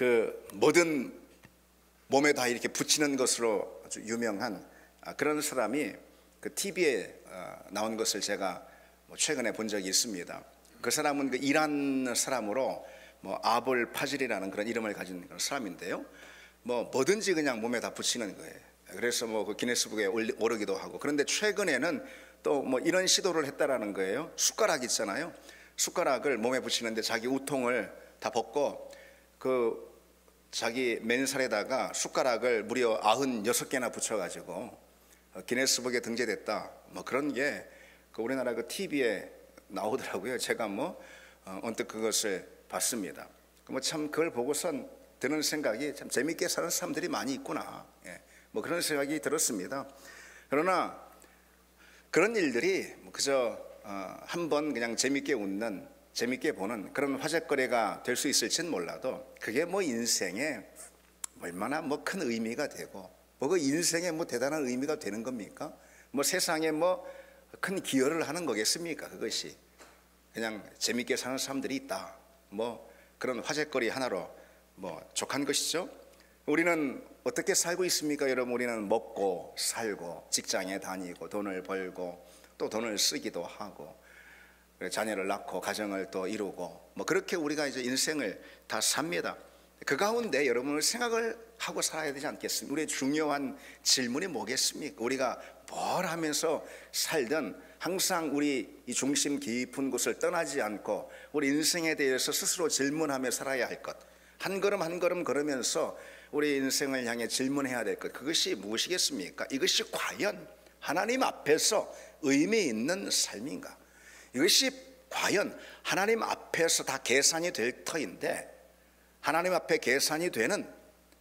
그 뭐든 몸에 다 이렇게 붙이는 것으로 아주 유명한 그런 사람이 그 TV에 나온 것을 제가 최근에 본 적이 있습니다. 그 사람은 그 이란 사람으로 아볼 파질이라는 그런 이름을 가진 그런 사람인데요. 뭐든지 그냥 몸에 다 붙이는 거예요. 그래서 그 기네스북에 오르기도 하고. 그런데 최근에는 또 이런 시도를 했다라는 거예요. 숟가락 있잖아요. 숟가락을 몸에 붙이는데 자기 우통을 다 벗고 그 자기 맨살에다가 숟가락을 무려 96개나 붙여가지고 기네스북에 등재됐다. 그런 게 그 우리나라 그 TV에 나오더라고요. 제가 언뜻 그것을 봤습니다. 참 그걸 보고선 드는 생각이 참 재밌게 사는 사람들이 많이 있구나. 그런 생각이 들었습니다. 그러나 그런 일들이 그저 한번 그냥 재밌게 웃는, 재밌게 보는 그런 화제거리가 될 수 있을지는 몰라도 그게 인생에 얼마나 큰 의미가 되고 그 인생에 대단한 의미가 되는 겁니까? 세상에 큰 기여를 하는 거겠습니까? 그것이 그냥 재밌게 사는 사람들이 있다. 그런 화제거리 하나로 족한 것이죠. 우리는 어떻게 살고 있습니까? 여러분, 우리는 먹고 살고 직장에 다니고 돈을 벌고 또 돈을 쓰기도 하고 자녀를 낳고 가정을 또 이루고 그렇게 우리가 이제 인생을 다 삽니다. 그 가운데 여러분을 생각을 하고 살아야 되지 않겠습니까? 우리의 중요한 질문이 뭐겠습니까? 우리가 뭘 하면서 살든 항상 우리 이 중심 깊은 곳을 떠나지 않고 우리 인생에 대해서 스스로 질문하며 살아야 할 것, 한 걸음 한 걸음 걸으면서 우리 인생을 향해 질문해야 될 것, 그것이 무엇이겠습니까? 이것이 과연 하나님 앞에서 의미 있는 삶인가? 이것이 과연 하나님 앞에서 다 계산이 될 터인데 하나님 앞에 계산이 되는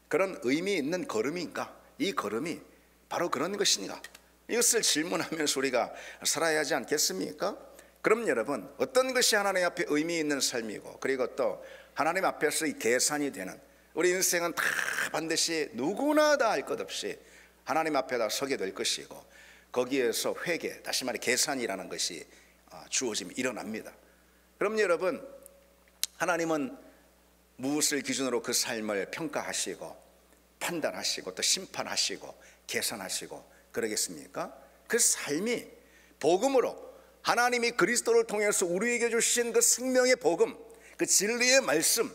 그런 의미 있는 걸음인가? 이 걸음이 바로 그런 것인가? 이것을 질문하면서 우리가 살아야 하지 않겠습니까? 그럼 여러분, 어떤 것이 하나님 앞에 의미 있는 삶이고 그리고 또 하나님 앞에서 이 계산이 되는, 우리 인생은 다 반드시 누구나 다 할 것 없이 하나님 앞에 다 서게 될 것이고 거기에서 회개, 다시 말해 계산이라는 것이 주어지면 일어납니다. 그럼 여러분, 하나님은 무엇을 기준으로 그 삶을 평가하시고 판단하시고 또 심판하시고 계산하시고 그러겠습니까? 그 삶이 복음으로 하나님이 그리스도를 통해서 우리에게 주신 그 생명의 복음, 그 진리의 말씀,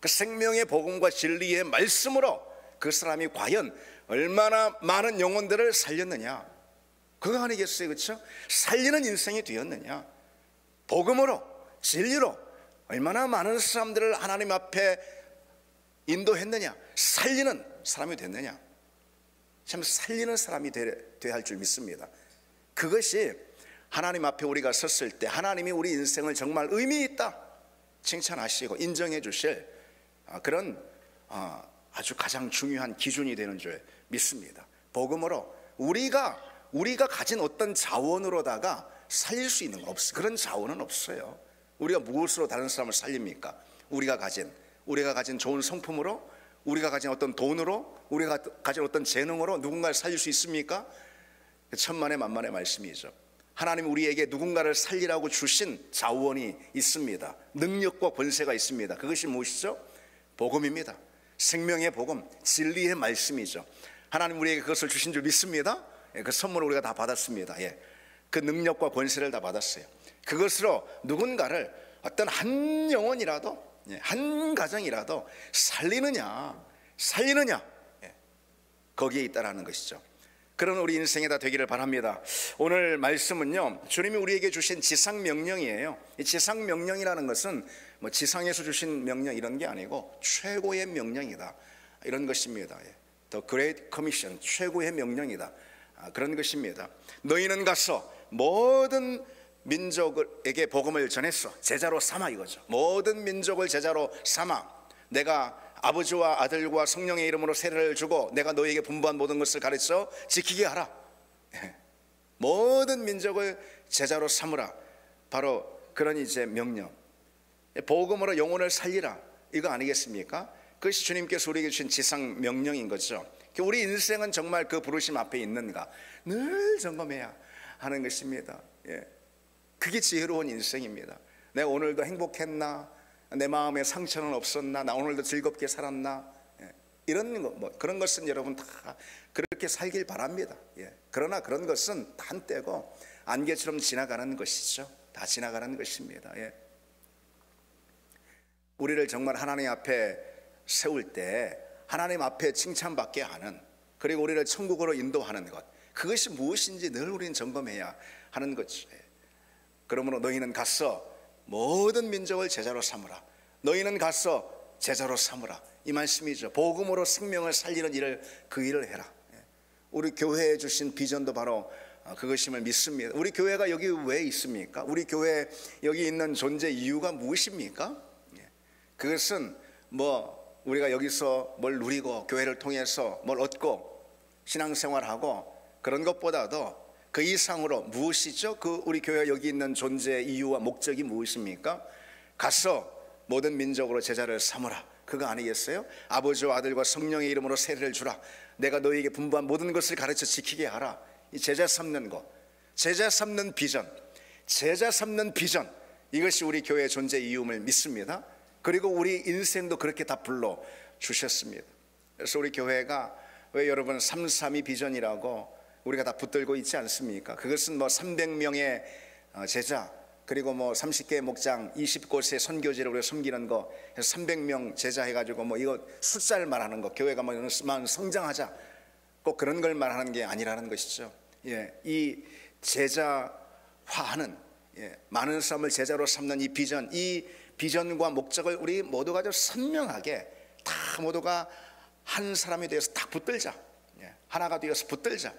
그 생명의 복음과 진리의 말씀으로 그 사람이 과연 얼마나 많은 영혼들을 살렸느냐, 그거 아니겠어요? 그렇죠? 살리는 인생이 되었느냐, 복음으로 진리로 얼마나 많은 사람들을 하나님 앞에 인도했느냐, 살리는 사람이 됐느냐. 참 살리는 사람이 되어야 할 줄 믿습니다. 그것이 하나님 앞에 우리가 섰을 때 하나님이 우리 인생을 정말 의미 있다 칭찬하시고 인정해 주실 그런 아주 가장 중요한 기준이 되는 줄 믿습니다. 복음으로 우리가 가진 어떤 자원으로다가 살릴 수 있는 건 없어요. 그런 자원은 없어요. 우리가 무엇으로 다른 사람을 살립니까? 우리가 가진 좋은 성품으로, 우리가 가진 어떤 돈으로, 우리가 가진 어떤 재능으로 누군가를 살릴 수 있습니까? 천만의 만만의 말씀이죠. 하나님 우리에게 누군가를 살리라고 주신 자원이 있습니다. 능력과 권세가 있습니다. 그것이 무엇이죠? 복음입니다. 생명의 복음, 진리의 말씀이죠. 하나님 우리에게 그것을 주신 줄 믿습니다. 그 선물을 우리가 다 받았습니다. 그 능력과 권세를 다 받았어요. 그것으로 누군가를 어떤 한 영혼이라도, 한 가정이라도 살리느냐 거기에 있다라는 것이죠. 그런 우리 인생에 다 되기를 바랍니다. 오늘 말씀은요, 주님이 우리에게 주신 지상명령이에요. 이 지상명령이라는 것은 지상에서 주신 명령 이런 게 아니고 최고의 명령이다, 이런 것입니다. The Great Commission, 최고의 명령이다, 그런 것입니다. 너희는 가서 모든 민족에게 복음을 전했어. 제자로 삼아, 이거죠. 모든 민족을 제자로 삼아 내가 아버지와 아들과 성령의 이름으로 세례를 주고 내가 너희에게 분부한 모든 것을 가르쳐 지키게 하라. 모든 민족을 제자로 삼으라. 바로 그런 이제 명령, 복음으로 영혼을 살리라, 이거 아니겠습니까? 그것이 주님께서 우리에게 주신 지상 명령인 거죠. 우리 인생은 정말 그 부르심 앞에 있는가 늘 점검해야 하는 것입니다. 그게 지혜로운 인생입니다. 내가 오늘도 행복했나? 내 마음에 상처는 없었나? 나 오늘도 즐겁게 살았나? 이런 거, 그런 것은 여러분 다 그렇게 살길 바랍니다. 그러나 그런 것은 다 한때고 안개처럼 지나가는 것이죠. 다 지나가는 것입니다. 우리를 정말 하나님 앞에 세울 때 하나님 앞에 칭찬받게 하는, 그리고 우리를 천국으로 인도하는 것, 그것이 무엇인지 늘 우리는 점검해야 하는 거지. 그러므로 너희는 가서 모든 민족을 제자로 삼으라. 너희는 가서 제자로 삼으라. 이 말씀이죠. 복음으로 생명을 살리는 일을, 그 일을 해라. 우리 교회에 주신 비전도 바로 그것임을 믿습니다. 우리 교회가 여기 왜 있습니까? 우리 교회 여기 있는 존재 이유가 무엇입니까? 그것은 우리가 여기서 뭘 누리고 교회를 통해서 뭘 얻고 신앙생활하고 그런 것보다도 그 이상으로 무엇이죠? 그 우리 교회 여기 있는 존재의 이유와 목적이 무엇입니까? 가서 모든 민족으로 제자를 삼으라. 그거 아니겠어요? 아버지와 아들과 성령의 이름으로 세례를 주라. 내가 너희에게 분부한 모든 것을 가르쳐 지키게 하라. 이 제자 삼는 것, 제자 삼는 비전, 제자 삼는 비전, 이것이 우리 교회의 존재 이유임을 믿습니다. 그리고 우리 인생도 그렇게 다 불러 주셨습니다. 그래서 우리 교회가 왜 여러분 332 비전이라고 우리가 다 붙들고 있지 않습니까? 그것은 300명의 제자, 그리고 30개의 목장, 20곳의 선교지를 우리가 섬기는 거, 300명 제자 해가지고 이거 숫자를 말하는 거, 교회가 성장하자, 꼭 그런 걸 말하는 게 아니라는 것이죠. 이 제자화하는, 많은 사람을 제자로 삼는 이 비전과 목적을 우리 모두가 좀 선명하게 다 모두가 한 사람이 되어서 딱 붙들자, 하나가 되어서 붙들자,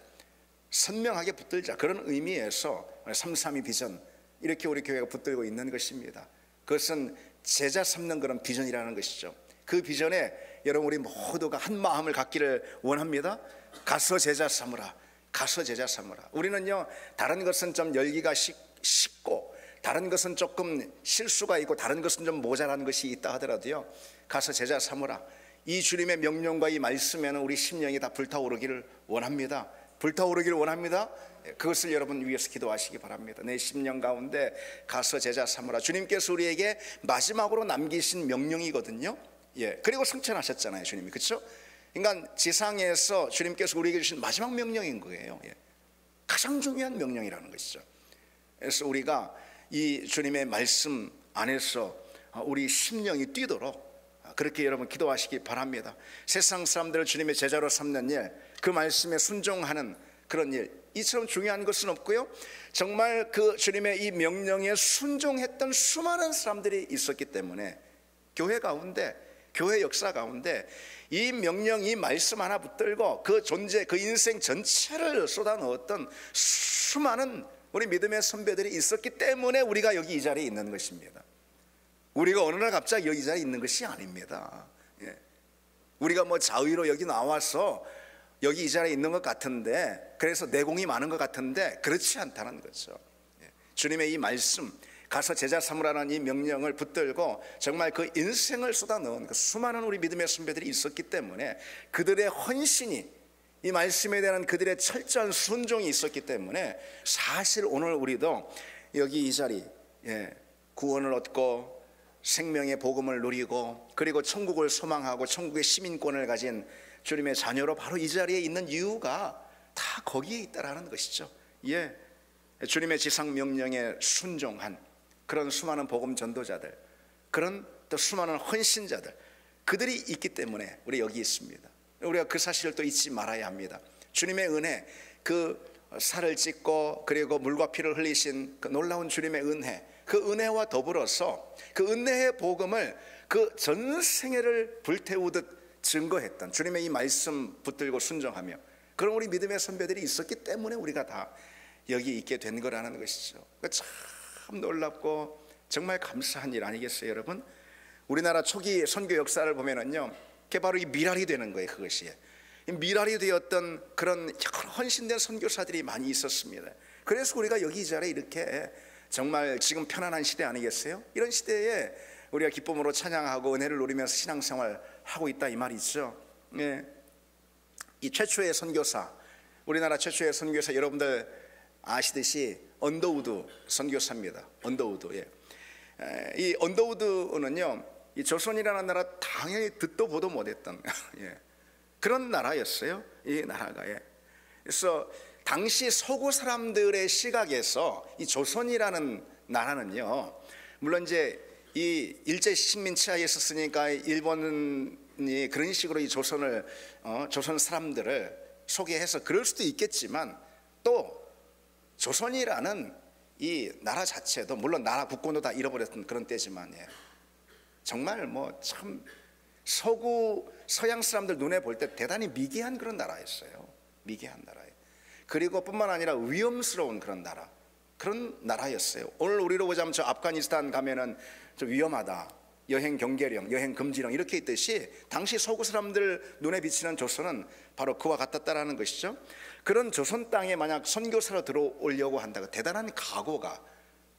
선명하게 붙들자, 그런 의미에서 332 비전, 이렇게 우리 교회가 붙들고 있는 것입니다. 그것은 제자 삼는 그런 비전이라는 것이죠. 그 비전에 여러분 우리 모두가 한 마음을 갖기를 원합니다. 가서 제자 삼으라. 가서 제자 삼으라. 우리는요, 다른 것은 좀 열기가 쉽고 다른 것은 조금 실수가 있고 다른 것은 좀 모자란 것이 있다 하더라도요, 가서 제자 삼으라. 이 주님의 명령과 이 말씀에는 우리 심령이 다 불타오르기를 원합니다. 불타오르기를 원합니다. 그것을 여러분 위해서 기도하시기 바랍니다. 내 심령 가운데 가서 제자 삼으라. 주님께서 우리에게 마지막으로 남기신 명령이거든요. 그리고 성천하셨잖아요, 주님이. 그렇죠? 그러니까 지상에서 주님께서 우리에게 주신 마지막 명령인 거예요. 가장 중요한 명령이라는 것이죠. 그래서 우리가 이 주님의 말씀 안에서 우리 심령이 뛰도록 그렇게 여러분 기도하시기 바랍니다. 세상 사람들을 주님의 제자로 삼는 일, 그 말씀에 순종하는 그런 일, 이처럼 중요한 것은 없고요, 정말 그 주님의 이 명령에 순종했던 수많은 사람들이 있었기 때문에 교회 가운데, 교회 역사 가운데 이 명령, 이 말씀 하나 붙들고 그 존재, 그 인생 전체를 쏟아넣었던 수많은 우리 믿음의 선배들이 있었기 때문에 우리가 여기 이 자리에 있는 것입니다. 우리가 어느 날 갑자기 여기 이 자리에 있는 것이 아닙니다. 우리가 자의로 여기 나와서 여기 이 자리에 있는 것 같은데, 그래서 내공이 많은 것 같은데 그렇지 않다는 거죠. 주님의 이 말씀, 가서 제자 삼으라는 이 명령을 붙들고 정말 그 인생을 쏟아넣은 그 수많은 우리 믿음의 선배들이 있었기 때문에, 그들의 헌신이, 이 말씀에 대한 그들의 철저한 순종이 있었기 때문에 사실 오늘 우리도 여기 이 자리, 구원을 얻고 생명의 복음을 누리고 그리고 천국을 소망하고 천국의 시민권을 가진 주님의 자녀로 바로 이 자리에 있는 이유가 다 거기에 있다라는 것이죠. 주님의 지상 명령에 순종한 그런 수많은 복음 전도자들, 그런 또 수많은 헌신자들, 그들이 있기 때문에 우리 여기 있습니다. 우리가 그 사실을 또 잊지 말아야 합니다. 주님의 은혜, 그 살을 찢고 그리고 물과 피를 흘리신 그 놀라운 주님의 은혜, 그 은혜와 더불어서 그 은혜의 복음을 그 전 생애를 불태우듯 증거했던 주님의 이 말씀 붙들고 순종하며 그런 우리 믿음의 선배들이 있었기 때문에 우리가 다 여기 있게 된 거라는 것이죠. 참 놀랍고 정말 감사한 일 아니겠어요, 여러분? 우리나라 초기 선교 역사를 보면은요, 그게 바로 이 미랄이 되는 거예요. 그것이 미랄이 되었던 그런 헌신된 선교사들이 많이 있었습니다. 그래서 우리가 여기 이 자리에 이렇게 정말 지금 편안한 시대 아니겠어요? 이런 시대에 우리가 기쁨으로 찬양하고 은혜를 누리면서 신앙생활 하고 있다, 이 말이죠. 이 최초의 선교사, 우리나라 최초의 선교사, 여러분들 아시듯이 언더우드 선교사입니다. 언더우드. 이 언더우드는요, 이 조선이라는 나라 당연히 듣도 보도 못했던 예, 그런 나라였어요. 이 나라가. 예. 그래서 당시 서구 사람들의 시각에서 이 조선이라는 나라는요, 물론 이제 이 일제 식민 치하에 있었으니까 일본이 그런 식으로 이 조선을 조선 사람들을 소개해서 그럴 수도 있겠지만, 또 조선이라는 이 나라 자체도 물론 나라 국권도 다 잃어버렸던 그런 때지만, 예, 정말 뭐 참 서양 사람들 눈에 볼 때 대단히 미개한 그런 나라였어요. 미개한 나라예요. 그리고 뿐만 아니라 위험스러운 그런 나라였어요. 오늘 우리로 보자면 저 아프가니스탄 가면은 좀 위험하다, 여행 경계령, 여행 금지령 이렇게 있듯이, 당시 서구 사람들 눈에 비치는 조선은 바로 그와 같았다라는 것이죠. 그런 조선 땅에 만약 선교사로 들어오려고 한다고 대단한 각오가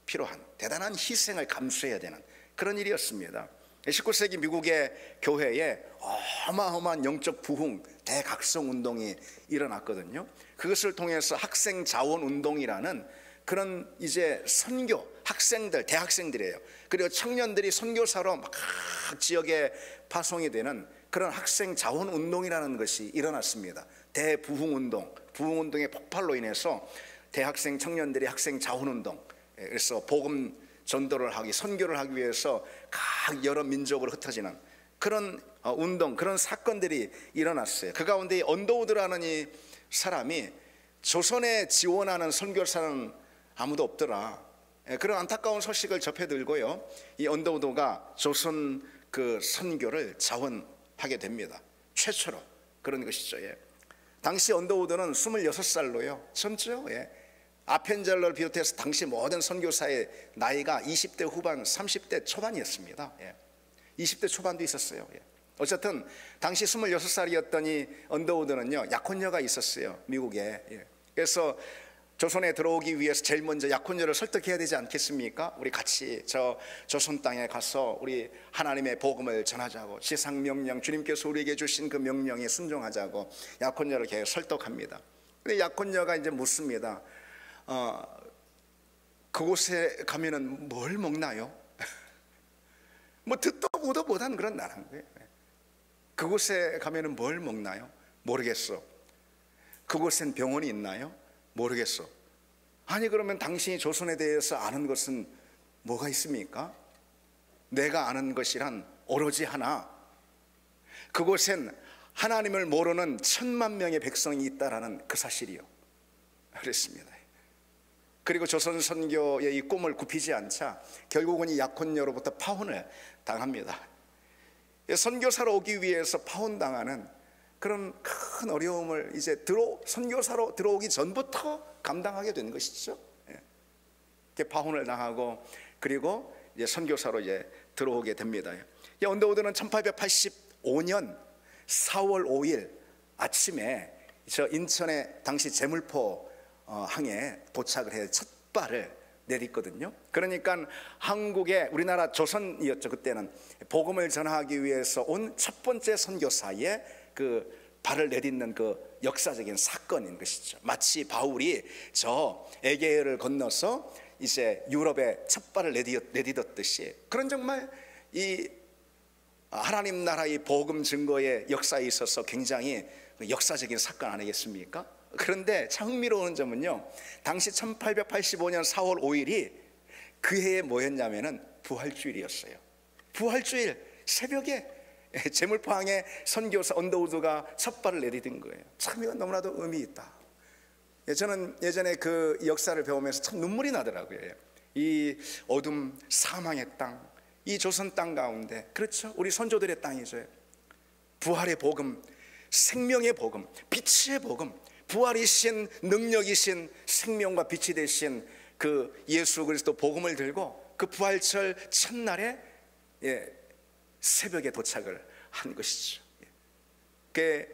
필요한, 대단한 희생을 감수해야 되는 그런 일이었습니다. 19세기 미국의 교회에 어마어마한 영적 부흥, 대각성 운동이 일어났거든요. 그것을 통해서 학생 자원 운동이라는 그런 이제 선교, 학생들, 대학생들이에요. 그리고 청년들이 선교사로 막 지역에 파송이 되는 그런 학생 자원 운동이라는 것이 일어났습니다. 대부흥 운동, 부흥 운동의 폭발로 인해서 대학생 청년들이 학생 자원 운동, 그래서 복음 전도를 하기, 선교를 하기 위해서 각 여러 민족으로 흩어지는 그런 운동, 그런 사건들이 일어났어요. 그 가운데 언더우드라는 이 사람이 조선에 지원하는 선교사는 아무도 없더라, 그런 안타까운 소식을 접해 들고요, 이 언더우드가 조선 그 선교를 자원하게 됩니다. 최초로 그런 것이죠. 예. 당시 언더우드는 26살로요 젊죠. 예. 아펜젤러를 비롯해서 당시 모든 선교사의 나이가 20대 후반, 30대 초반이었습니다. 예. 20대 초반도 있었어요. 예. 어쨌든 당시 26살이었던 이 언더우드는요, 약혼녀가 있었어요, 미국에. 예. 그래서 조선에 들어오기 위해서 제일 먼저 약혼녀를 설득해야 되지 않겠습니까? 우리 같이 저 조선 땅에 가서 우리 하나님의 복음을 전하자고, 지상 명령, 주님께서 우리에게 주신 그 명령에 순종하자고 약혼녀를 계속 설득합니다. 근데 약혼녀가 이제 묻습니다. 그곳에 가면은 뭘 먹나요? 뭐 듣도 보도 못한 그런 나라인 거예요. 그곳에 가면은 뭘 먹나요? 모르겠어. 그곳엔 병원이 있나요? 모르겠어. 아니 그러면 당신이 조선에 대해서 아는 것은 뭐가 있습니까? 내가 아는 것이란 오로지 하나, 그곳엔 하나님을 모르는 1000만 명의 백성이 있다라는 그 사실이요, 그랬습니다. 그리고 조선 선교의 이 꿈을 굽히지 않자 결국은 이 약혼녀로부터 파혼을 당합니다. 선교사로 오기 위해서 파혼당하는 그런 큰 어려움을 이제 선교사로 들어오기 전부터 감당하게 된 것이죠. 이렇게 파혼을 당하고 그리고 이제 선교사로 이제 들어오게 됩니다. 언더우드는 1885년 4월 5일 아침에 저 인천의 당시 제물포 항에 도착을 해서 첫 발을 내딛거든요. 그러니까 한국에, 우리나라 조선이었죠 그때는, 복음을 전하기 위해서 온 첫 번째 선교사의 그 발을 내딛는 그 역사적인 사건인 것이죠. 마치 바울이 저 에게해를 건너서 이제 유럽에 첫 발을 내딛었듯이, 그런 정말 이 하나님 나라의 복음 증거의 역사에 있어서 굉장히 역사적인 사건 아니겠습니까? 그런데 참 흥미로운 점은요, 당시 1885년 4월 5일이 그 해에 뭐였냐면은 부활주일이었어요. 부활주일 새벽에 제물포항에 선교사 언더우드가 첫 발을 내디딘 거예요. 참 이건 너무나도 의미 있다. 저는 예전에 그 역사를 배우면서 참 눈물이 나더라고요. 이 어둠 사망의 땅, 이 조선 땅 가운데, 그렇죠, 우리 선조들의 땅이죠. 부활의 복음, 생명의 복음, 빛의 복음, 부활이신 능력이신 생명과 빛이 되신 그 예수 그리스도 복음을 들고 그 부활절 첫날에 새벽에 도착을 한 것이죠. 그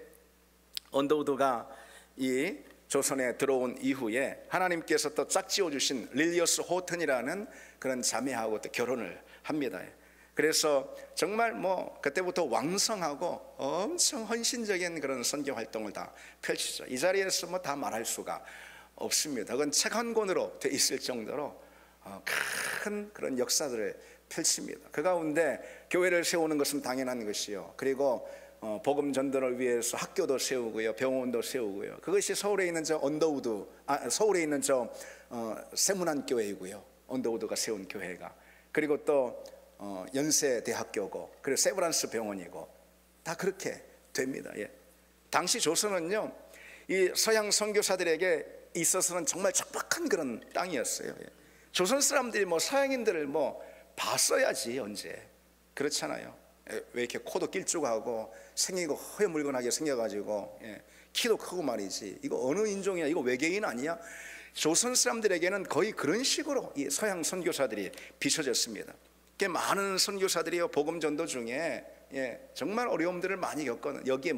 언더우드가 이 조선에 들어온 이후에 하나님께서 또 짝지어 주신 릴리어스 호튼이라는 그런 자매하고 또 결혼을 합니다. 그래서 정말 뭐 그때부터 왕성하고 엄청 헌신적인 그런 선교 활동을 다 펼치죠. 이 자리에서 뭐 다 말할 수가 없습니다. 그건 책 한 권으로 돼 있을 정도로 큰 그런 역사들을 펼칩니다. 그 가운데 교회를 세우는 것은 당연한 것이요. 그리고 복음 전도를 위해서 학교도 세우고요, 병원도 세우고요. 그것이 서울에 있는 서울에 있는 세문안 교회이고요. 언더우드가 세운 교회가. 그리고 또 연세대학교고, 그리고 세브란스 병원이고, 다 그렇게 됩니다. 예. 당시 조선은요, 이 서양 선교사들에게 있어서는 정말 척박한 그런 땅이었어요. 예. 조선 사람들이 서양인들을 봤어야지 언제. 그렇잖아요. 왜 이렇게 코도 길쭉하고 생기고 허여물건하게 생겨가지고, 키도 크고 말이지. 이거 어느 인종이야? 이거 외계인 아니야? 조선 사람들에게는 거의 그런 식으로 이 서양 선교사들이 비춰졌습니다. 많은 선교사들이 복음 전도 중에 정말 어려움들을 많이 겪거든요. 여기에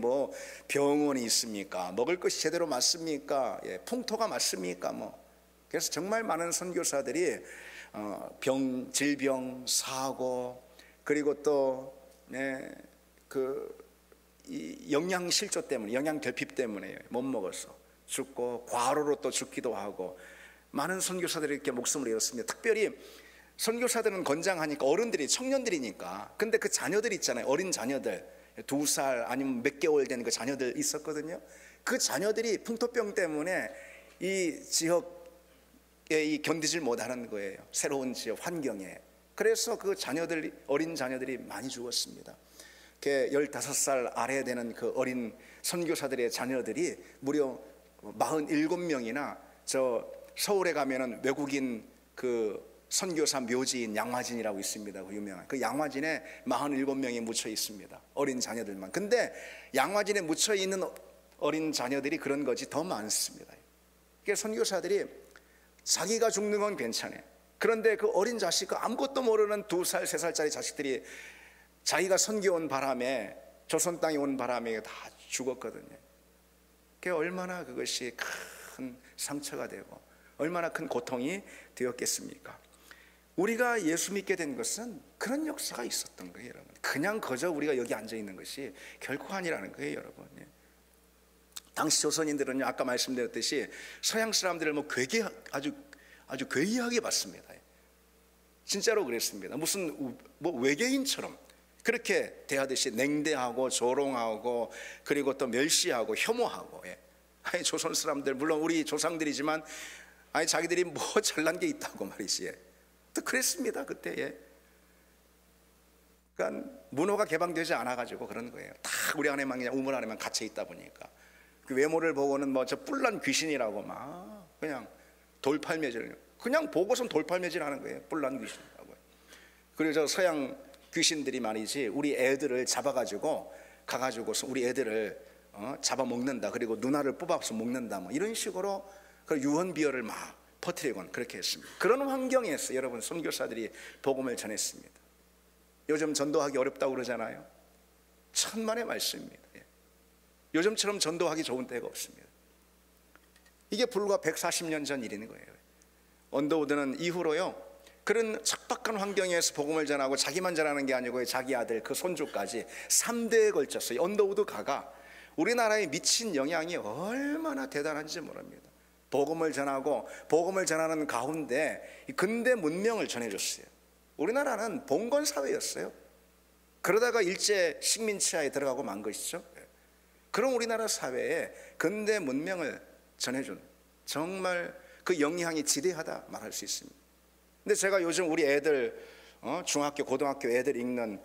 병원이 있습니까? 먹을 것이 제대로 맞습니까? 풍토가 맞습니까? 그래서 정말 많은 선교사들이 질병, 사고, 그리고 또 이 영양 실조 때문에, 영양 결핍 때문에 못 먹어서 죽고, 과로로 또 죽기도 하고, 많은 선교사들이 이렇게 목숨을 잃었습니다. 특별히 선교사들은 건장하니까, 어른들이, 청년들이니까. 근데 그 자녀들 있잖아요. 어린 자녀들, 2살 아니면 몇 개월 된 그 자녀들 있었거든요. 그 자녀들이 풍토병 때문에 이 지역에 견디질 못하는 거예요. 새로운 지역 환경에. 그래서 그 자녀들, 어린 자녀들이 많이 죽었습니다. 15살 아래 되는 그 어린 선교사들의 자녀들이 무려 47명이나 서울에 가면은 외국인 그 선교사 묘지인 양화진이라고 있습니다. 그 유명한 그 양화진에 47명이 묻혀 있습니다. 어린 자녀들만. 근데 양화진에 묻혀 있는 어린 자녀들이 그런 것이 더 많습니다. 그러니까 선교사들이 자기가 죽는 건 괜찮아요. 그런데 그 어린 자식, 그 아무것도 모르는 2살, 3살짜리 자식들이 자기가 선교 온 바람에, 조선 땅에 온 바람에 다 죽었거든요. 그게 얼마나 그것이 큰 상처가 되고 얼마나 큰 고통이 되었겠습니까? 우리가 예수 믿게 된 것은 그런 역사가 있었던 거예요, 여러분. 그냥 그저 우리가 여기 앉아 있는 것이 결코 아니라는 거예요, 여러분. 당시 조선인들은요, 아까 말씀드렸듯이 서양 사람들을 아주 괴이하게 봤습니다. 진짜로 그랬습니다. 무슨 외계인처럼 그렇게 대하듯이 냉대하고 조롱하고, 그리고 또 멸시하고 혐오하고. 아니, 조선 사람들, 물론 우리 조상들이지만, 아니, 자기들이 잘난 게 있다고 말이지. 또 그랬습니다, 그때. 그러니까 문호가 개방되지 않아가지고 그런 거예요. 다 우리 안에만, 그냥 우물 안에만 갇혀 있다 보니까. 그 외모를 보고는 저 뿔난 귀신이라고 막 그냥 돌팔매질, 그냥 보고선 돌팔매질 하는 거예요. 뿔난 귀신이라고. 그리고 저 서양 귀신들이 말이지, 우리 애들을 잡아가지고 가가지고서 우리 애들을 잡아먹는다. 그리고 누나를 뽑아서 먹는다. 이런 식으로 그 유언비어를 막 퍼뜨리곤 그렇게 했습니다. 그런 환경에서 여러분, 선교사들이 복음을 전했습니다. 요즘 전도하기 어렵다고 그러잖아요. 천만의 말씀입니다. 요즘처럼 전도하기 좋은 때가 없습니다. 이게 불과 140년 전 일인 거예요. 언더우드는 이후로요, 그런 척박한 환경에서 복음을 전하고, 자기만 전하는 게 아니고 자기 아들, 그 손주까지 3대에 걸쳤어요. 언더우드 가가 우리나라에 미친 영향이 얼마나 대단한지 모릅니다. 복음을 전하고, 복음을 전하는 가운데 근대 문명을 전해줬어요. 우리나라는 봉건 사회였어요. 그러다가 일제 식민지하에 들어가고 만 것이죠. 그런 우리나라 사회에 근대 문명을 전해준, 정말 그 영향이 지대하다 말할 수 있습니다. 근데 제가 요즘 우리 애들, 중학교, 고등학교 애들 읽는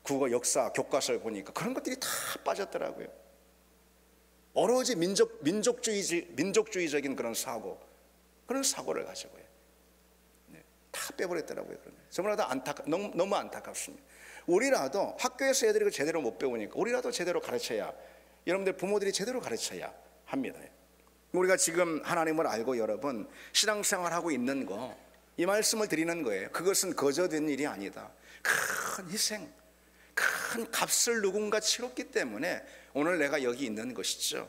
국어, 역사, 교과서를 보니까 그런 것들이 다 빠졌더라고요. 오로지 민족주의적인 그런 사고를 가지고요. 다 빼버렸더라고요. 정말 너무 안타깝습니다. 우리라도 학교에서 애들이 제대로 못 배우니까 우리라도 제대로 가르쳐야, 여러분들 부모들이 제대로 가르쳐야 합니다. 우리가 지금 하나님을 알고 여러분 신앙생활하고 있는 거, 이 말씀을 드리는 거예요. 그것은 거저된 일이 아니다. 큰 희생, 큰 값을 누군가 치렀기 때문에 오늘 내가 여기 있는 것이죠.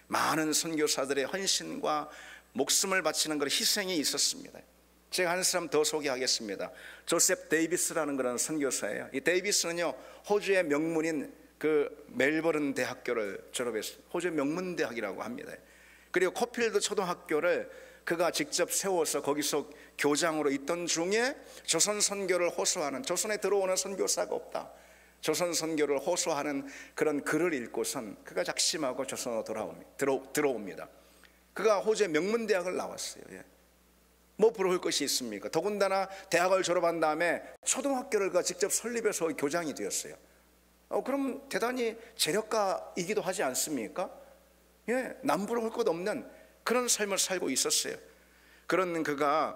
많은 선교사들의 헌신과 목숨을 바치는 그런 희생이 있었습니다. 제가 한 사람 더 소개하겠습니다. 조셉 데이비스라는 그런 선교사예요. 이 데이비스는요, 호주의 명문인 그 멜버른 대학교를 졸업했어요. 호주의 명문대학이라고 합니다. 그리고 코필드 초등학교를 그가 직접 세워서 거기서 교장으로 있던 중에 조선 선교를 호소하는, 조선에 들어오는 선교사가 없다, 조선 선교를 호소하는 그런 글을 읽고선 그가 작심하고 조선으로 들어옵니다. 그가 호주의 명문대학을 나왔어요. 뭐 부러울 것이 있습니까? 더군다나 대학을 졸업한 다음에 초등학교를 그가 직접 설립해서 교장이 되었어요. 그럼 대단히 재력가이기도 하지 않습니까? 남부러울 것 없는 그런 삶을 살고 있었어요. 그런 그가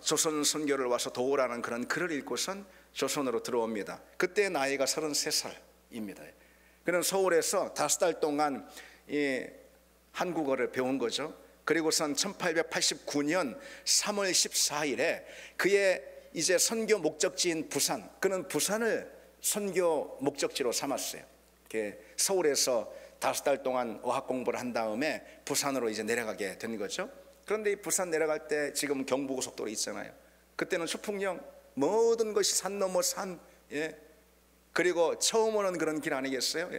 조선 선교를 와서 도우라는 그런 글을 읽고선 조선으로 들어옵니다. 그때 나이가 33살입니다. 그는 서울에서 5달 동안 이 한국어를 배운 거죠. 그리고선 1889년 3월 14일에 그의 이제 선교 목적지인 부산, 그는 부산을 선교 목적지로 삼았어요. 서울에서 5달 동안 어학 공부를 한 다음에 부산으로 이제 내려가게 된 거죠. 그런데 이 부산 내려갈 때 지금 경부고속도로 있잖아요. 그때는 추풍령, 모든 것이 산 넘어 산, 그리고 처음 오는 그런 길 아니겠어요?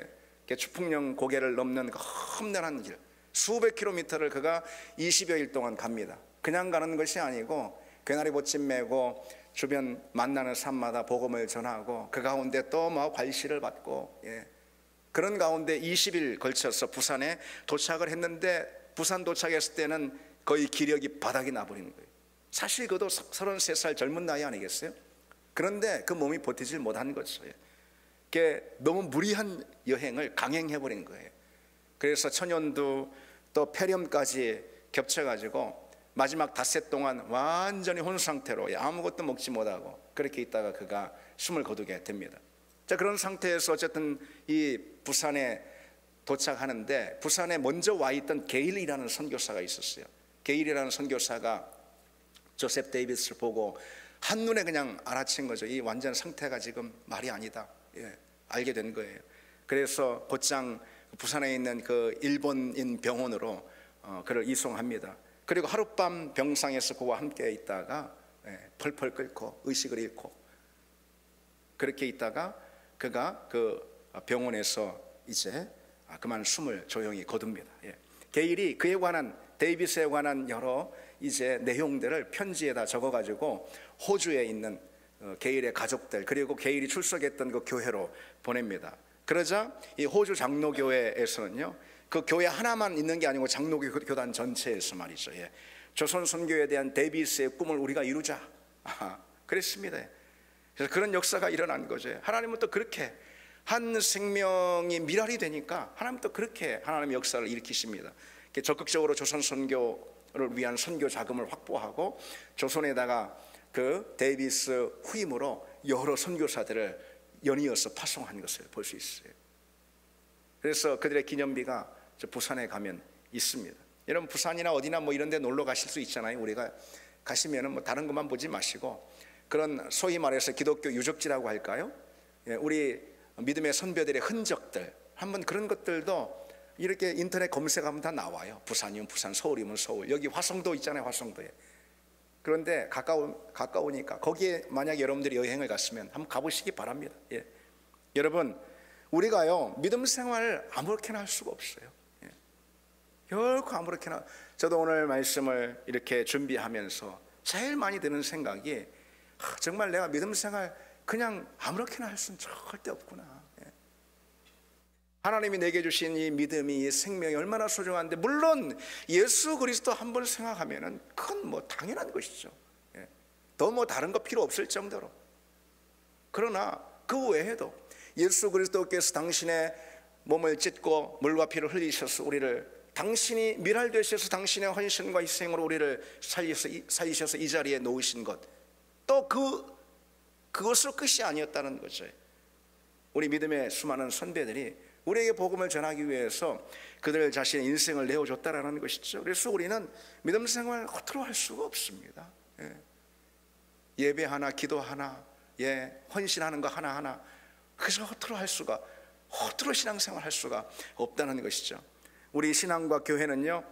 추풍령 고개를 넘는 그 험난한 길, 수백 킬로미터를 그가 20여일 동안 갑니다. 그냥 가는 것이 아니고 괴나리 보침 메고 주변 만나는 산마다 복음을 전하고 그 가운데 또 뭐 발시를 받고, 그런 가운데 20일 걸쳐서 부산에 도착을 했는데, 부산 도착했을 때는 거의 기력이 바닥이 나버리는 거예요. 사실 그도 33살 젊은 나이 아니겠어요? 그런데 그 몸이 버티질 못한 거죠. 너무 무리한 여행을 강행해버린 거예요. 그래서 천연두 또 폐렴까지 겹쳐가지고 마지막 닷새 동안 완전히 혼상태로 아무것도 먹지 못하고 그렇게 있다가 그가 숨을 거두게 됩니다. 자, 그런 상태에서 어쨌든 이 부산에 도착하는데, 부산에 먼저 와 있던 게일이라는 선교사가 있었어요. 게일이라는 선교사가 조셉 데이비스를 보고 한눈에 그냥 알아챈 거죠. 이 완전 상태가 지금 말이 아니다. 알게 된 거예요. 그래서 곧장 부산에 있는 그 일본인 병원으로 그를 이송합니다. 그리고 하룻밤 병상에서 그와 함께 있다가 펄펄 끓고 의식을 잃고 그렇게 있다가 그가 그 병원에서 이제 그만 숨을 조용히 거둡니다. 게일이 그에 관한, 데이비스에 관한 여러 이제 내용들을 편지에다 적어가지고 호주에 있는 게일의 가족들, 그리고 게일이 출석했던 그 교회로 보냅니다. 그러자 이 호주 장로교회에서는요, 그 교회 하나만 있는 게 아니고 장로교 교단 전체에서 말이죠, 조선 선교에 대한 데이비스의 꿈을 우리가 이루자, 그랬습니다. 그래서 그런 역사가 일어난 거죠. 하나님은 또 그렇게 한 생명이 미랄이 되니까 하나님은 또 그렇게 하나님의 역사를 일으키십니다. 적극적으로 조선 선교를 위한 선교 자금을 확보하고 조선에다가 그 데이비스 후임으로 여러 선교사들을 연이어서 파송한 것을 볼 수 있어요. 그래서 그들의 기념비가 저 부산에 가면 있습니다. 여러분, 부산이나 어디나 뭐 이런 데 놀러 가실 수 있잖아요. 우리가 가시면은 뭐 다른 것만 보지 마시고 그런 소위 말해서 기독교 유적지라고 할까요? 우리 믿음의 선배들의 흔적들, 한번 그런 것들도 이렇게 인터넷 검색하면 다 나와요. 부산이면 부산, 서울이면 서울, 여기 화성도 있잖아요. 화성도에. 그런데 가까우니까 거기에 만약 여러분들이 여행을 갔으면 한번 가보시기 바랍니다. 여러분, 우리가요 믿음 생활을 아무렇게나 할 수가 없어요. 결코 아무렇게나. 저도 오늘 말씀을 이렇게 준비하면서 제일 많이 드는 생각이, 정말 내가 믿음 생활 그냥 아무렇게나 할 수는 절대 없구나. 하나님이 내게 주신 이 믿음이, 이 생명이 얼마나 소중한데, 물론 예수 그리스도 한번 생각하면은 그건 뭐 당연한 것이죠. 더 뭐 다른 거 필요 없을 정도로. 그러나 그 외에도 예수 그리스도께서 당신의 몸을 찢고 물과 피를 흘리셔서 우리를, 당신이 미랄되셔서 당신의 헌신과 희생으로 우리를 살리셔서 이 자리에 놓으신 것, 또 그것으로 끝이 아니었다는 거죠. 우리 믿음의 수많은 선배들이 우리에게 복음을 전하기 위해서 그들 자신의 인생을 내어줬다라는 것이죠. 그래서 우리는 믿음 생활을 허투루 할 수가 없습니다. 예배 하나, 기도 하나, 헌신하는 거 하나하나, 그래서 허투루 신앙생활 할 수가 없다는 것이죠. 우리 신앙과 교회는요,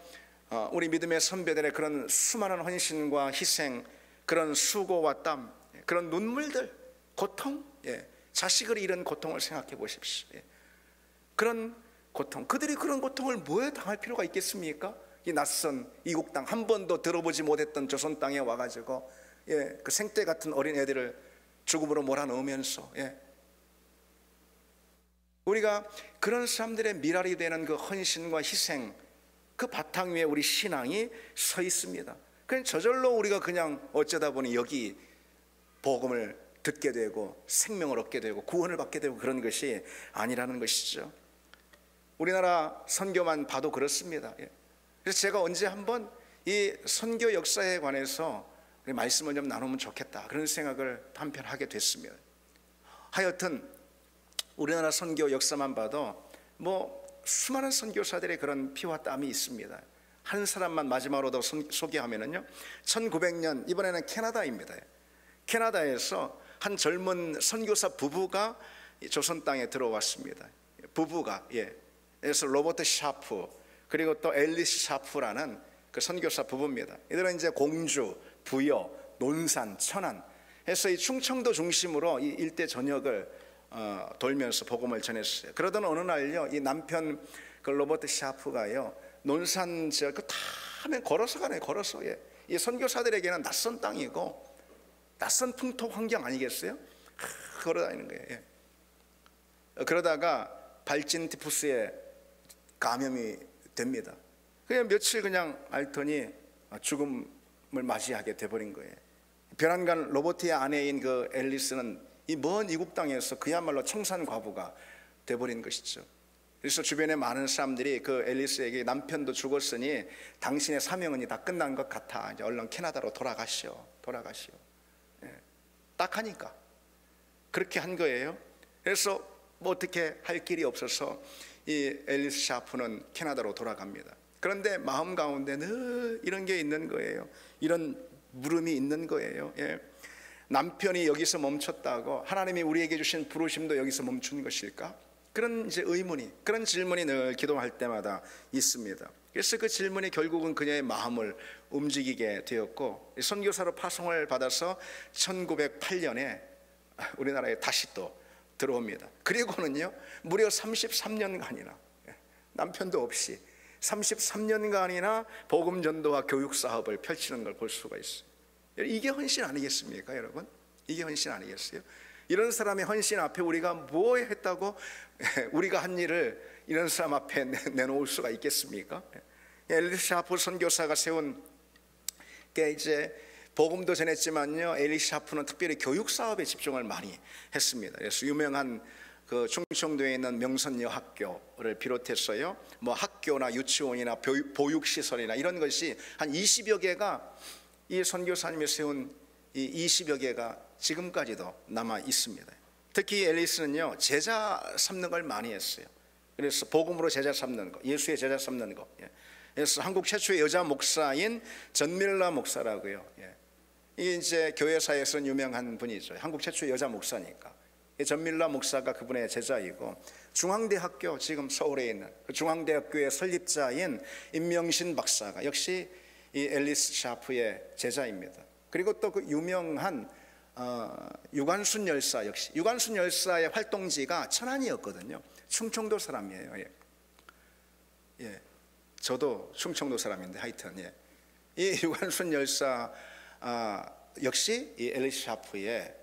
우리 믿음의 선배들의 그런 수많은 헌신과 희생, 그런 수고와 땀, 그런 눈물들, 고통, 자식을 잃은 고통을 생각해 보십시오. 그런 고통, 그들이 그런 고통을 뭐에 당할 필요가 있겠습니까? 이 낯선 이국 땅, 한 번도 들어보지 못했던 조선 땅에 와가지고 그 생떼 같은 어린 애들을 죽음으로 몰아넣으면서 우리가 그런 사람들의 미랄이 되는 그 헌신과 희생, 그 바탕 위에 우리 신앙이 서 있습니다. 그냥 저절로 우리가 그냥 어쩌다 보니 여기 복음을 듣게 되고 생명을 얻게 되고 구원을 받게 되고 그런 것이 아니라는 것이죠. 우리나라 선교만 봐도 그렇습니다. 그래서 제가 언제 한번 이 선교 역사에 관해서 말씀을 좀 나누면 좋겠다, 그런 생각을 한편 하게 됐습니다. 하여튼 우리나라 선교 역사만 봐도 수많은 선교사들의 그런 피와 땀이 있습니다. 한 사람만 마지막으로 더 소개하면은요, 1900년, 이번에는 캐나다입니다. 캐나다에서 한 젊은 선교사 부부가 조선 땅에 들어왔습니다. 부부가 그래서 로버트 샤프 그리고 또 앨리스 샤프라는 그 선교사 부부입니다. 이들은 이제 공주, 부여, 논산, 천안 해서 이 충청도 중심으로 이 일대 전역을 돌면서 복음을 전했어요. 그러던 어느 날요, 이 남편 그 로버트 샤프가요, 논산 지역 다 걸어서 가네요. 걸어서. 이 선교사들에게는 낯선 땅이고 낯선 풍토 환경 아니겠어요? 걸어다니는 거예요. 그러다가 발진 티푸스에 감염이 됩니다. 그냥 며칠 그냥 앓더니 죽음을 맞이하게 돼버린 거예요. 변한간 로버트의 아내인 그 앨리스는 이 먼 이국 땅에서 그야말로 청산과부가 돼버린 것이죠. 그래서 주변에 많은 사람들이 그 앨리스에게 남편도 죽었으니 당신의 사명은 다 끝난 것 같아, 이제 얼른 캐나다로 돌아가시오. 딱 하니까 그렇게 한 거예요. 그래서 어떻게 할 길이 없어서 이 앨리스 샤프는 캐나다로 돌아갑니다. 그런데 마음 가운데 늘 이런 게 있는 거예요. 이런 물음이 있는 거예요. 남편이 여기서 멈췄다고 하나님이 우리에게 주신 부르심도 여기서 멈춘 것일까? 그런 이제 그런 질문이 늘 기도할 때마다 있습니다. 그래서 그 질문이 결국은 그녀의 마음을 움직이게 되었고, 선교사로 파송을 받아서 1908년에 우리나라에 다시 또 들어옵니다. 그리고는요, 무려 33년간이나 남편도 없이 33년간이나 복음 전도와 교육 사업을 펼치는 걸 볼 수가 있어요. 이게 헌신 아니겠습니까, 여러분? 이게 헌신 아니겠어요? 이런 사람의 헌신 앞에 우리가 뭐 했다고 우리가 한 일을 이런 사람 앞에 내놓을 수가 있겠습니까? 앨리스 샤프 선교사가 세운 게 이제 복음도 전했지만요, 앨리스 샤프는 특별히 교육 사업에 집중을 많이 했습니다. 그래서 유명한 그 충청도에 있는 명선여 학교를 비롯해서요, 학교나 유치원이나 보육시설이나 이런 것이 한 20여 개가, 이 선교사님이 세운 이 20여 개가 지금까지도 남아 있습니다. 특히 앨리스는요, 제자 삼는 걸 많이 했어요. 그래서 복음으로 제자 삼는 거, 예수의 제자 삼는 거. 그래서 한국 최초의 여자 목사인 전밀라 목사라고요. 이게 이제 교회사에서는 유명한 분이죠. 한국 최초의 여자 목사니까. 전밀라 목사가 그분의 제자이고, 중앙대학교, 지금 서울에 있는 그 중앙대학교의 설립자인 임명신 박사가 역시 이 앨리스 샤프의 제자입니다. 그리고 또 그 유명한 유관순 열사, 역시 유관순 열사의 활동지가 천안이었거든요. 충청도 사람이에요. 저도 충청도 사람인데 하여튼 이 유관순 열사 역시 이 앨리스 샤프의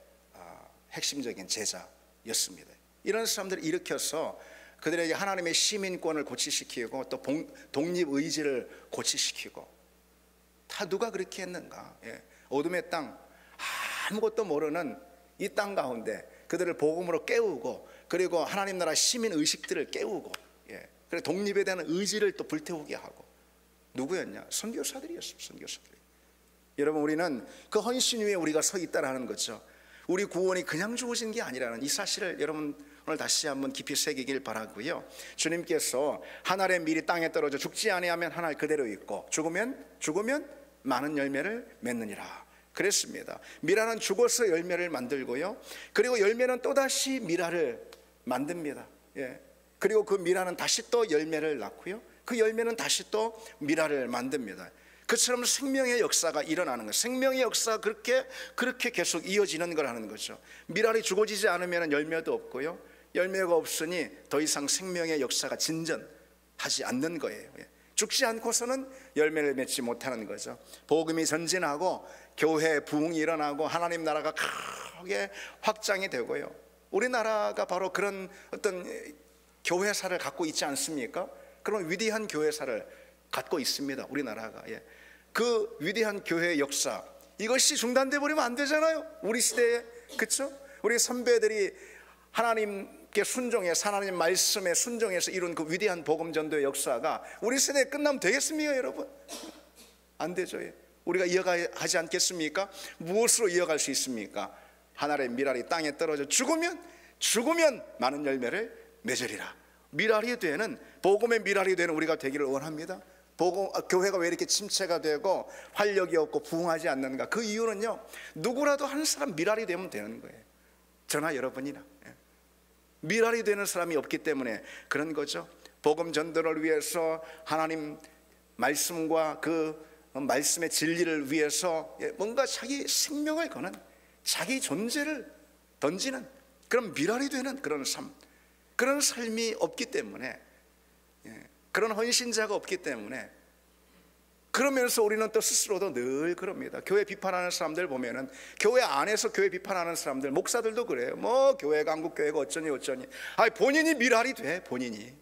핵심적인 제자였습니다. 이런 사람들을 일으켜서 그들에게 하나님의 시민권을 고취시키고 또 독립의지를 고취시키고, 다 누가 그렇게 했는가? 어둠의 땅, 아무것도 모르는 이 땅 가운데 그들을 복음으로 깨우고, 그리고 하나님 나라 시민 의식들을 깨우고, 그리고 독립에 대한 의지를 또 불태우게 하고. 누구였냐? 선교사들이었어요. 선교사들이. 여러분, 우리는 그 헌신 위에 우리가 서 있다라는 거죠. 우리 구원이 그냥 주어진 게 아니라는 이 사실을 여러분 오늘 다시 한번 깊이 새기길 바라고요. 주님께서 한 알의 밀이 땅에 떨어져 죽지 아니하면 한 알 그대로 있고 죽으면 많은 열매를 맺느니라 그랬습니다. 미라는 죽어서 열매를 만들고요, 그리고 열매는 또다시 미라를 만듭니다. 그리고 그 미라는 다시 또 열매를 낳고요, 그 열매는 다시 또 미라를 만듭니다. 그처럼 생명의 역사가 일어나는 거예요. 생명의 역사가 그렇게 계속 이어지는 거라는 거죠. 미랄이 죽어지지 않으면 열매도 없고요, 열매가 없으니 더 이상 생명의 역사가 진전하지 않는 거예요. 죽지 않고서는 열매를 맺지 못하는 거죠. 복음이 전진하고 교회 부흥이 일어나고 하나님 나라가 크게 확장이 되고요. 우리나라가 바로 그런 어떤 교회사를 갖고 있지 않습니까? 그런 위대한 교회사를 갖고 있습니다, 우리나라가. 그 위대한 교회의 역사, 이것이 중단돼 버리면 안 되잖아요, 우리 시대에. 그렇죠? 우리 선배들이 하나님께 순종해서, 하나님 말씀에 순종해서 이룬 그 위대한 복음 전도의 역사가 우리 세대에 끝나면 되겠습니까, 여러분? 안 되죠. 우리가 이어가지 않겠습니까? 무엇으로 이어갈 수 있습니까? 하늘의 밀알이 땅에 떨어져 죽으면 많은 열매를 맺으리라. 밀알이 되는, 복음의 밀알이 되는 우리가 되기를 원합니다. 교회가 왜 이렇게 침체가 되고 활력이 없고 부흥하지 않는가? 그 이유는요, 누구라도 한 사람 밀알이 되면 되는 거예요. 저나 여러분이나. 밀알이 되는 사람이 없기 때문에 그런 거죠. 복음 전도를 위해서, 하나님 말씀과 그 말씀의 진리를 위해서 뭔가 자기 생명을 거는, 자기 존재를 던지는 그런 밀알이 되는 그런 삶, 그런 삶이 없기 때문에, 그런 헌신자가 없기 때문에, 그러면서 우리는 또 스스로도 늘 그럽니다. 교회 비판하는 사람들 보면은, 교회 안에서 교회 비판하는 사람들, 목사들도 그래요. 뭐 교회가, 한국교회가 어쩌니 아니, 본인이 밀알이 돼. 본인이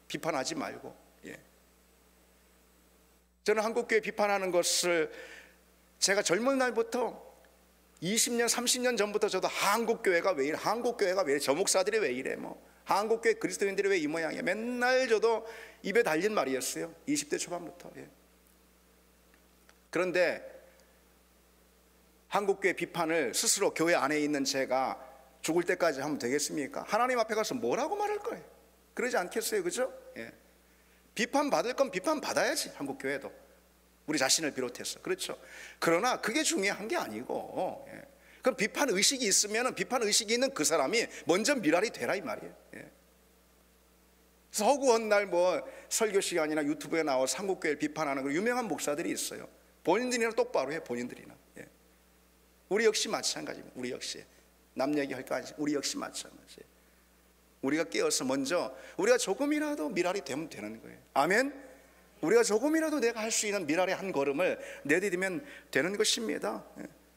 비판하지 말고. 저는 한국교회 비판하는 것을 제가 젊은 날부터 20년 30년 전부터 저도 한국교회가 왜 이래, 저 목사들이 왜 이래, 한국교회 그리스도인들이 왜 이 모양이야, 맨날 저도 입에 달린 말이었어요, 20대 초반부터. 그런데 한국교회 비판을 스스로 교회 안에 있는 제가 죽을 때까지 하면 되겠습니까? 하나님 앞에 가서 뭐라고 말할 거예요? 그러지 않겠어요, 그죠? 비판 받을 건 비판 받아야지, 한국교회도, 우리 자신을 비롯해서. 그렇죠? 그러나 그게 중요한 게 아니고, 그럼 비판 의식이 있으면 비판 의식이 있는 그 사람이 먼저 밀알이 되라, 이 말이에요. 그래서 허구한 날 설교 시간이나 유튜브에 나와서 한국교회를 비판하는 그 유명한 목사들이 있어요. 본인들이나 똑바로 해, 본인들이나. 우리 역시 마찬가지입니다. 우리 역시 남 얘기할 거 아니지, 우리 역시 마찬가지. 우리가 깨어서 먼저 우리가 조금이라도 밀알이 되면 되는 거예요. 아멘. 우리가 조금이라도 내가 할 수 있는 밀알의 한 걸음을 내디디면 되는 것입니다.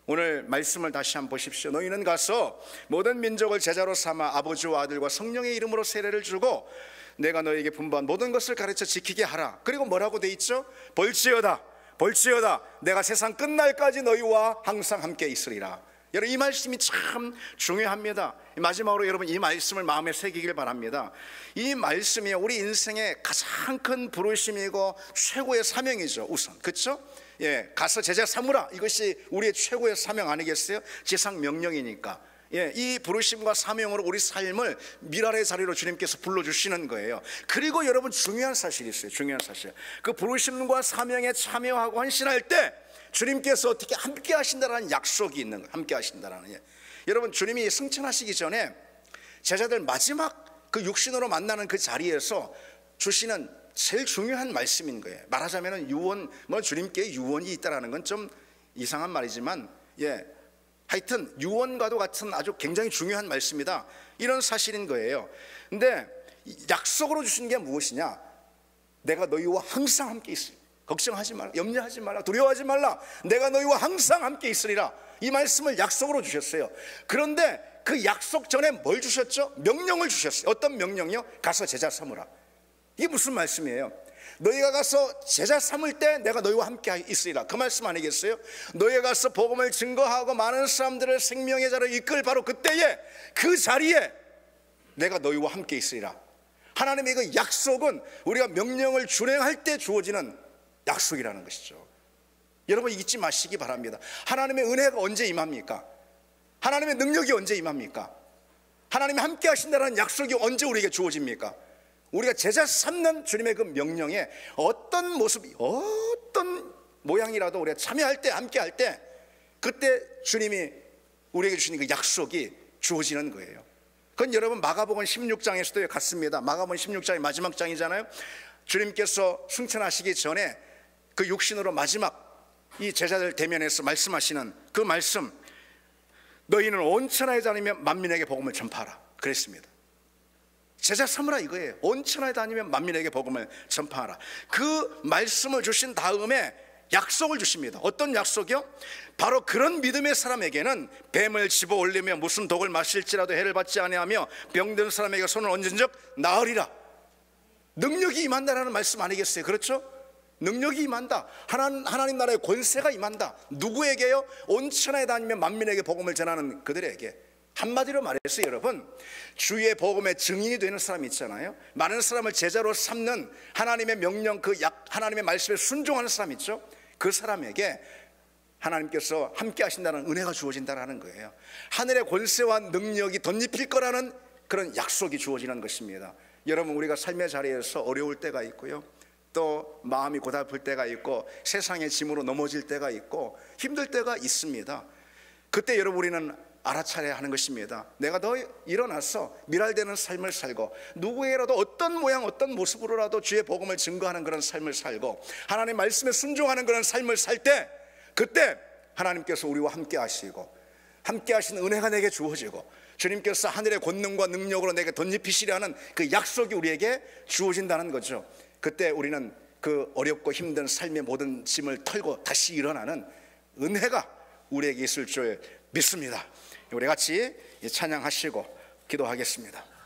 오늘 말씀을 다시 한번 보십시오. 너희는 가서 모든 민족을 제자로 삼아 아버지와 아들과 성령의 이름으로 세례를 주고 내가 너희에게 분부한 모든 것을 가르쳐 지키게 하라. 그리고 뭐라고 돼 있죠? 볼지어다 내가 세상 끝날까지 너희와 항상 함께 있으리라. 여러분, 이 말씀이 참 중요합니다. 마지막으로 여러분, 이 말씀을 마음에 새기길 바랍니다. 이 말씀이 우리 인생의 가장 큰 부르심이고 최고의 사명이죠, 우선. 그렇죠? 가서 제자 삼으라, 이것이 우리의 최고의 사명 아니겠어요? 지상 명령이니까. 이 부르심과 사명으로 우리 삶을 밀알의 자리로 주님께서 불러주시는 거예요. 그리고 여러분, 중요한 사실이 있어요. 중요한 사실. 그 부르심과 사명에 참여하고 헌신할 때 주님께서 어떻게 함께 하신다라는 약속이 있는 거예요. 함께 하신다라는. 여러분, 주님이 승천하시기 전에 제자들 마지막 그 육신으로 만나는 그 자리에서 주시는 제일 중요한 말씀인 거예요. 말하자면 유언, 주님께 유언이 있다라는 건 좀 이상한 말이지만, 하여튼 유언과도 같은 아주 굉장히 중요한 말씀이다, 이런 사실인 거예요. 근데 약속으로 주신 게 무엇이냐? 내가 너희와 항상 함께 있으리라. 걱정하지 말라, 염려하지 말라, 두려워하지 말라, 내가 너희와 항상 함께 있으리라. 이 말씀을 약속으로 주셨어요. 그런데 그 약속 전에 뭘 주셨죠? 명령을 주셨어요. 어떤 명령이요? 가서 제자 삼으라. 이게 무슨 말씀이에요? 너희가 가서 제자 삼을 때 내가 너희와 함께 있으리라, 그 말씀 아니겠어요? 너희가 가서 복음을 증거하고 많은 사람들을 생명의 자리로 이끌 바로 그때에, 그 자리에 내가 너희와 함께 있으리라. 하나님의 그 약속은 우리가 명령을 준행할 때 주어지는 약속이라는 것이죠. 여러분, 잊지 마시기 바랍니다. 하나님의 은혜가 언제 임합니까? 하나님의 능력이 언제 임합니까? 하나님이 함께 하신다는 약속이 언제 우리에게 주어집니까? 우리가 제자 삼는 주님의 그 명령에 어떤 모습이, 어떤 모양이라도 우리가 참여할 때, 함께 할 때, 그때 주님이 우리에게 주시는 그 약속이 주어지는 거예요. 그건 여러분, 마가복음 16장에서도 같습니다. 마가복음 16장이 마지막 장이잖아요. 주님께서 승천하시기 전에 그 육신으로 마지막 이 제자들 대면해서 말씀하시는 그 말씀, 너희는 온 천하에 다니며 만민에게 복음을 전파하라, 그랬습니다. 제자 삼으라 이거예요. 온 천하에 다니면 만민에게 복음을 전파하라. 그 말씀을 주신 다음에 약속을 주십니다. 어떤 약속이요? 바로 그런 믿음의 사람에게는 뱀을 집어 올리며 무슨 독을 마실지라도 해를 받지 아니하며 병든 사람에게 손을 얹은즉 나으리라. 능력이 임한다라는 말씀 아니겠어요? 그렇죠? 능력이 임한다. 하나님 나라의 권세가 임한다. 누구에게요? 온 천하에 다니면 만민에게 복음을 전하는 그들에게. 한마디로 말해서 여러분, 주의 복음의 증인이 되는 사람이 있잖아요. 많은 사람을 제자로 삼는 하나님의 명령, 하나님의 말씀에 순종하는 사람 있죠. 그 사람에게 하나님께서 함께 하신다는 은혜가 주어진다는 거예요. 하늘의 권세와 능력이 덧입힐 거라는 그런 약속이 주어지는 것입니다. 여러분, 우리가 삶의 자리에서 어려울 때가 있고요, 또 마음이 고달플 때가 있고 세상의 짐으로 넘어질 때가 있고 힘들 때가 있습니다. 그때 여러분, 우리는 알아차려야 하는 것입니다. 내가 더 일어나서 미랄되는 삶을 살고 누구에게라도 어떤 모양 어떤 모습으로라도 주의 복음을 증거하는 그런 삶을 살고 하나님의 말씀에 순종하는 그런 삶을 살 때, 그때 하나님께서 우리와 함께 하시고 함께 하시는 은혜가 내게 주어지고 주님께서 하늘의 권능과 능력으로 내게 덧입히시려는 그 약속이 우리에게 주어진다는 거죠. 그때 우리는 그 어렵고 힘든 삶의 모든 짐을 털고 다시 일어나는 은혜가 우리에게 있을 줄 믿습니다. 우리 같이 찬양하시고 기도하겠습니다.